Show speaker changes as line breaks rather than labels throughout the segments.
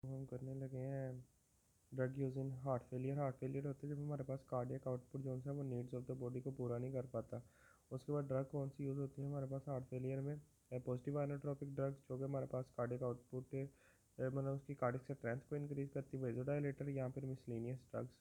हम करने लगे हैं drug use in heart failure होता है जब हमारे पास कार्डियक आउटपुट जो है वो नीड्स ऑफ द बॉडी को पूरा नहीं कर पाता। उसके बाद ड्रग कौन सी यूज़ होती है हमारे पास हार्ट फेलियर में? पॉजिटिव आइनोट्रोपिक ड्रग्स जो कि हमारे पास कार्डियक आउटपुट मतलब उसकी कार्डियक स्ट्रेंथ को इंक्रीज करती है, वेजोडाइलेटर या फिर मिसलिनियस ड्रग्स।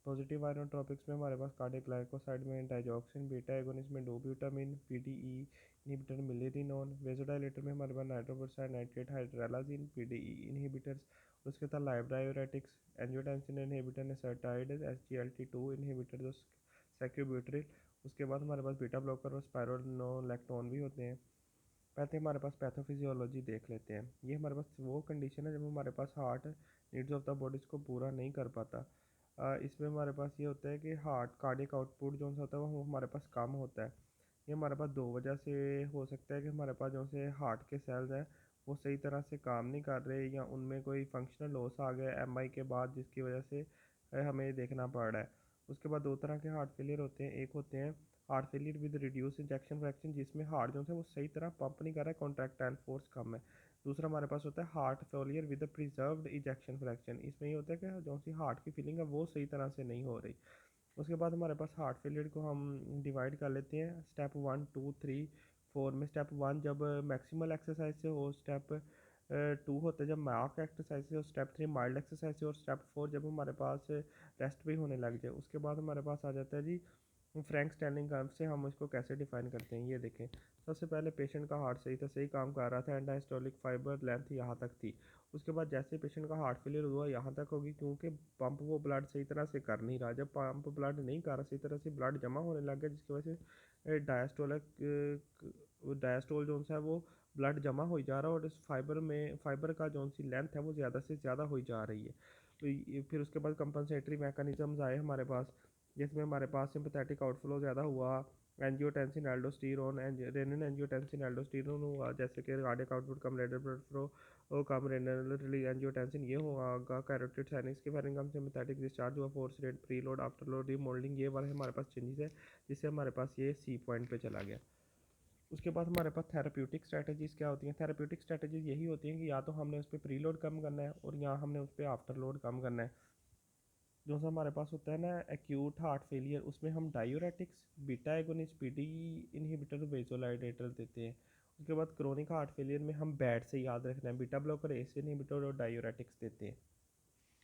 पॉजिटिव आयनोट्रॉपिक्स में हमारे पास कार्डियक ग्लाइकोसाइड में डाइजॉक्सिन, बीटा एगोनिस्ट में dobutamine, PDE inhibitor milrinone. Vasodilator में हमारे पास nitroprusside nitrate hydralazine, PDE inhibitors. उसके साथ लाइव diuretics, angiotensin inhibitor nesiritide, SGLT two inhibitor जो सैक्यूब्यूट्रिल। उसके बाद हमारे पास बीटा ब्लॉकर और स्पाइरोनोलैक्टोन भी होते हैं। पहले हमारे पास पैथोफिजियोलॉजी देख लेते हैं। ये हमारे पास वो कंडीशन है जब हमारे पास heart needs of the bodies को पूरा नहीं कर पाता। इसमें हमारे पास ये होता है कि हार्ट कार्डियक आउटपुट जो सा होता है वो हमारे पास कम होता है। ये हमारे पास दो वजह से हो सकता है कि हमारे पास जो से हार्ट के सेल्स हैं वो सही तरह से काम नहीं कर रहे, या उनमें कोई फंक्शनल लॉस आ गया एमआई के बाद, जिसकी वजह से हमें ये देखना पड़ रहा है। उसके बाद दो तरह के हार्ट फेलियर होते हैं। एक होते हैं heart failure with reduce injection fraction, जिसमें हार्ट जो है वो सही तरह पंप नहीं कर रहा है, कॉन्ट्रैक्टाइल फोर्स कम है। दूसरा हमारे पास होता है heart failure with preserved ejection fraction. इसमें ये होता है कि जो सी हार्ट की फीलिंग है वो सही तरह से नहीं हो रही। उसके बाद हमारे पास हार्ट फेलियर को हम डिवाइड कर लेते हैं स्टेप 1 2 3 4 में। स्टेप 1 जब मैक्सिमल एक्सरसाइज से हो, स्टेप 2 होता है जब मार्क एक्सरसाइज से हो, स्टेप 3 माइल्ड एक्सरसाइज से, और स्टेप 4 जब हमारे पास रेस्ट भी होने लग जाए। उसके बाद हमारे पास आ जाता है जी फ्रैंक स्टैंडिंग कर्व से हम इसको कैसे डिफाइन करते हैं। ये देखें, सबसे पहले पेशेंट का हार्ट सही था, सही काम कर रहा था, एंड डायस्टोलिक फाइबर लेंथ यहाँ तक थी। उसके बाद जैसे पेशेंट का हार्ट फेलियर हुआ यहाँ तक होगी, क्योंकि पंप वो ब्लड सही तरह से कर नहीं रहा। जब पंप ब्लड नहीं कर रहा सही तरह से, ब्लड जमा होने लग गया, जिसकी वजह से डायस्टोल जो है वो ब्लड जमा हो जा रहा है, और इस फाइबर का जो सी लेंथ है वो ज़्यादा से ज़्यादा हो जा रही है। तो फिर उसके बाद कंपनसेटरी मैकेनिज्म्स आए हमारे पास, जिसमें हमारे पास सिंपैथेटिक आउटफ्लो ज़्यादा हुआ, angiotensin aldosterone renin angiotensin aldosterone हुआ, जैसे कि कार्डियक आउटपुट कम, रेड ब्लड फ्लो और कम, रेनल रिलीज एंजियोटेंसिन ये होगा, कैरोटिड साइनस के फेरिंग कम, सिंपैथेटिक डिस्चार्ज हुआ, force rate, pre load after load, remoulding, ये वाले हमारे पास चेंजेस है, जिससे हमारे पास ये सी पॉइंट पे चला गया। उसके बाद हमारे पास थेराप्यूटिक स्ट्रैटेजीज़ क्या होती हैं? थेराप्यूटिक स्ट्रैटेजीज़ यही होती हैं कि या तो हमने उस पर प्री लोड कम करना है, और या हमने उस पर आफ्टर लोड कम करना है। जो सा हमारे पास होता है ना एक्यूट हार्ट फेलियर, उसमें हम diuretics, beta agonist, PD inhibitor, vasodilator देते हैं। उसके बाद क्रोनिक हार्ट फेलियर में हम बैड से याद रखना है, बीटा ब्लॉकर, एस इनहिबिटर और डायूरेटिक्स देते हैं।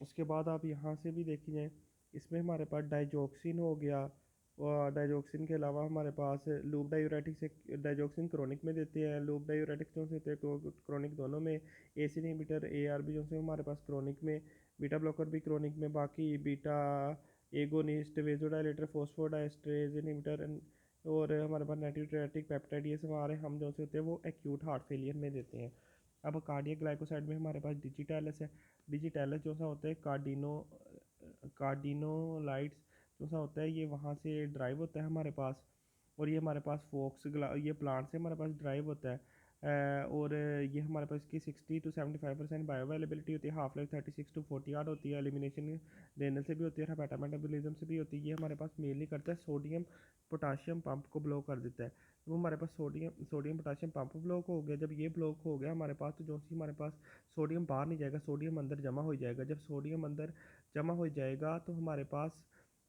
उसके बाद आप यहाँ से भी देखी जाए, इसमें हमारे पास डाइजोक्सिन हो गया, और डाइजोक्सिन के अलावा हमारे पास लूप डायूरेटिक्स, डाइजोक्सिन क्रोनिक में देते हैं, लूप डायूरेटिक्स जो से होते हैं क्रोनिक दोनों में, ACE inhibitor A R B जो से हमारे पास क्रोनिक में, बीटा ब्लॉकर भी क्रोनिक में, बाकी beta agonist, vasodilator, phosphodiesterase inhibitor, और हमारे पास नाइट्रोट्रेटिक पेप्टाइड, ये हमारे हम जो से होते हैं वो एक्यूट हार्ट फेलियर में देते हैं। अब कार्डियक ग्लाइकोसाइड में हमारे पास डिजिटैलस है। डिजिटैलस जो सा होता है कार्डिनोलाइट्स जो सा होता है, ये वहाँ से ड्राइव होता है हमारे पास, और ये हमारे पास ये प्लांट से हमारे पास ड्राइव होता है। और ये हमारे पास इसकी 60 to 75% बायो अवेलेबिलिटी होती है, हाफ लाइफ 36 to 40 आवर होती है, एलिमिनेशन रेनल से भी होती है, हेपाटा मेटाबॉलिज्म से भी होती है। ये हमारे पास मेनली करता है सोडियम पोटाशियम पंप को ब्लॉक कर देता है। तो हमारे पास सोडियम पोटाशियम पंप ब्लॉक हो गया। जब ये ब्लॉक हो गया हमारे पास, तो जो सी हमारे पास सोडियम बाहर नहीं जाएगा, सोडियम अंदर जमा हो जाएगा। जब सोडियम अंदर जमा हो जाएगा तो हमारे पास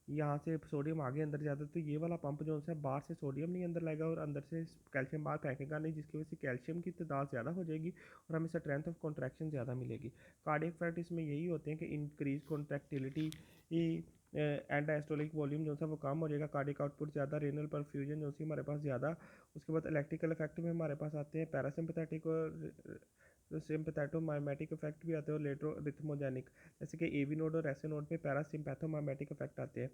यहाँ से सोडियम आगे अंदर जाता है, तो ये वाला पंप जो है बाहर से सोडियम नहीं अंदर लाएगा और अंदर से कैल्शियम बाहर फेंकेगा नहीं, जिसकी वजह से कैल्शियम की तादाद ज़्यादा हो जाएगी और हमें स्ट्रेंथ ऑफ कॉन्ट्रैक्शन ज़्यादा मिलेगी। कार्डियक फैक्ट इसमें यही होते हैं कि increase contractility and diastolic volume जो है वो कम हो जाएगा, कार्डियक आउटपुट ज़्यादा, रेनल परफ्यूजन जो है हमारे पास ज़्यादा। उसके बाद इलेक्ट्रिकल इफेक्ट में हमारे पास आते हैं पैरासिम्पथेटिक और सिम्पथेटोमाइमेटिक इफेक्ट भी आते हैं, और लेट्रो रिथमोजेनिक, जैसे कि एवी नोड और एसए नोड पे पैरासिम्पैथोमाइमेटिक इफेक्ट आते हैं।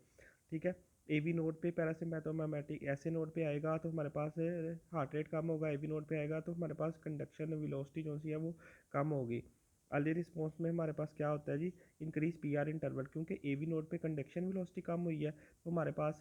ठीक है, एवी नोड पे पैरासिम्पैथोमाइमेटिक, एसए नोड पे आएगा तो हमारे पास हार्ट रेट कम होगा, एवी नोड पे आएगा तो हमारे पास कंडक्शन वेलोसिटी जो सी है वो कम होगी। अर्ली रिस्पॉन्स में हमारे पास क्या होता है जी, इंक्रीज पीआर इंटरवल, क्योंकि एवी नोड पे कंडक्शन वेलोसिटी कम हुई है तो हमारे पास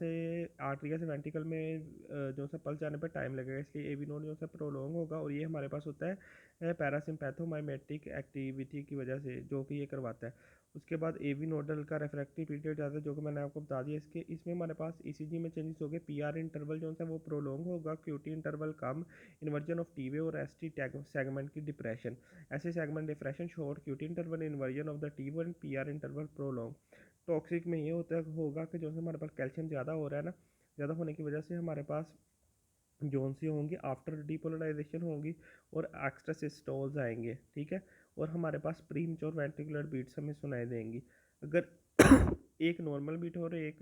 आर्टरिया से वेंट्रिकल में जो सा पल्स जाने पर टाइम लगेगा, इसलिए एवी नोड जो सा प्रोलॉन्ग होगा, और ये हमारे पास होता है पैरासिम्पैथोमाइमेटिक एक्टिविटी की वजह से, जो कि ये करवाता है। उसके बाद एवी नोडल का रेफ्रैक्टिव पीरियड ज़्यादा है, जो कि मैंने आपको बता दिया। इसमें हमारे पास ईसीजी में चेंजेस हो गए। पीआर इंटरवल जो है वो प्रोलॉन्ग होगा, क्यूटी इंटरवल कम, इन्वर्जन ऑफ टी वे और एस टी सेगमेंट की डिप्रेशन। ऐसे segment depression short QT interval, inversion of the T wave and PR interval prolong. Toxic में ये होगा कि जो है हमारे पास कैल्शियम ज़्यादा हो रहा है ना, ज़्यादा होने की वजह से हमारे पास जोन सी होंगी, आफ्टर डिपोलराइजेशन होंगी और एक्स्ट्रा सिस्टोल्स आएंगे, ठीक है। और हमारे पास प्री मेच्योर वेंट्रिकुलर बीट्स हमें सुनाई देंगी। अगर एक नॉर्मल बीट हो और एक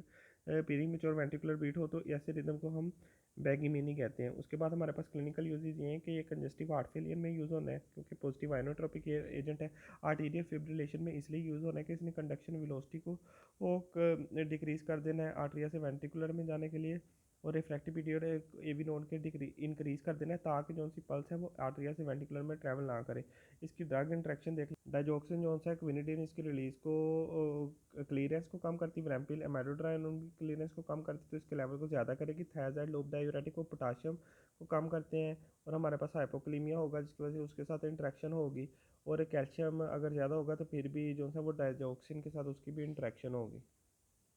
प्री मेच्योर वेंट्रिकुलर बीट हो तो ऐसे रिदम को हम बैगीमीनी कहते हैं। उसके बाद हमारे पास क्लिनिकल यूजेज ये हैं कि ये कंजेस्टिव हार्ट फेलियर में यूज़ होना है, क्योंकि पॉजिटिव आइनोट्रोपिक एजेंट है। आर्टीरियल फिब्रिलेशन में इसलिए यूज़ होना है कि इसने कंडक्शन वेलोसिटी को डिक्रीज़ कर देना है आर्टरिया से वेंट्रिकुलर में जाने के लिए, और रिफ्रैक्टिव पीरियड एवी नोड के इंक्रीज़ कर देना है, ताकि जो सी पल्स है वो आर्टरिया से वेंटिकुलर में ट्रैवल ना करे। इसकी ड्रग इंट्रैक्शन देख, डाइजोक्सिन जो है क्विनिडीन इसकी रिलीज को क्लियरेंस को कम करती है, ब्रैम्पिल एमेडोड्राइन उनकी क्लियरेंस को कम करती है, तो इसके लेवल को ज़्यादा करेगी। थायजाइड लोब डायूरेटिक को पोटाशियम को कम करते हैं, और हमारे पास हाइपोक्लीमिया होगा जिसकी वजह से उसके साथ इंट्रैक्शन होगी। और कैल्शियम अगर ज़्यादा होगा तो फिर भी जो है वो डाइजोक्सिन के साथ उसकी भी इंट्रैक्शन होगी।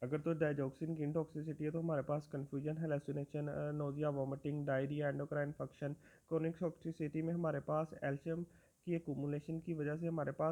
अगर तो डाइजॉक्सिन की इंटॉक्सिसिटी है तो हमारे पास confusion, hallucination, nausea, vomiting, diarrhoea, endocrine function. Chronic toxicity में हमारे पास एल्शियम की एकुमुलेशन की वजह से हमारे पास